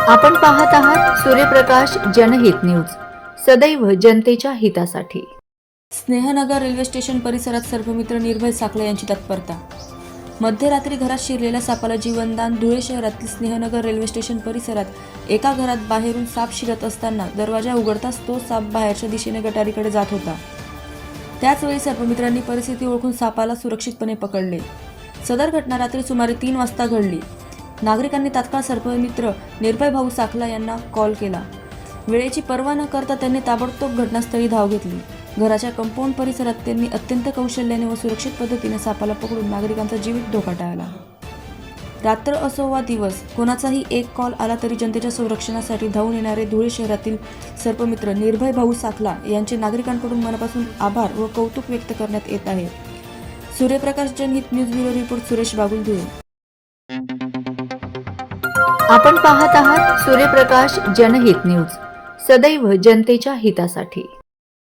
आपण पाहत आहात सूर्यप्रकाश जनहित न्यूज, सदैव जनतेच्या हितासाठी। स्नेहनगर रेल्वे स्टेशन परिसरात सर्पमित्र निर्भय साखला यांची तत्परता। मध्यरात्री घरात शिरलेल्या सापाला जीवनदान। धुळे शहरातील स्नेहनगर रेल्वे स्टेशन परिसरात एका घरात बाहेरून साप शिरत असताना दरवाजा उघडताच तो साप बाहेरच्या दिशेने गटारीकडे जात होता। त्याचवेळी सर्पमित्रांनी परिस्थिती ओळखून सापाला सुरक्षितपणे पकडले। सदर घटना रात्री सुमारे 3 वाजता घडली। नागरिकांनी तात्काळ सर्पमित्र निर्भय भाऊ साखला यांना कॉल केला। वेळेची पर्वा न करता त्यांनी ताबडतोब घटनास्थळी धाव घेतली। घराच्या कंपाऊंड परिसरात त्यांनी अत्यंत कौशल्याने व सुरक्षित पद्धतीने सापाला पकडून नागरिकांचा जीवित धोका टाळला। रात्र असो वा दिवस, कोणाचाही एक कॉल आला तरी जनतेच्या संरक्षणासाठी धावून येणारे धुळे शहरातील सर्पमित्र निर्भय भाऊ साखला यांचे नागरिकांकडून मनापासून आभार व कौतुक व्यक्त करण्यात येत आहे। सूर्यप्रकाश जनहित news bureau report, Suresh Bagul, Dhule. आपण पाहत आहात सूर्यप्रकाश जनहित न्यूज, सदैव जनतेच्या हितासाठी।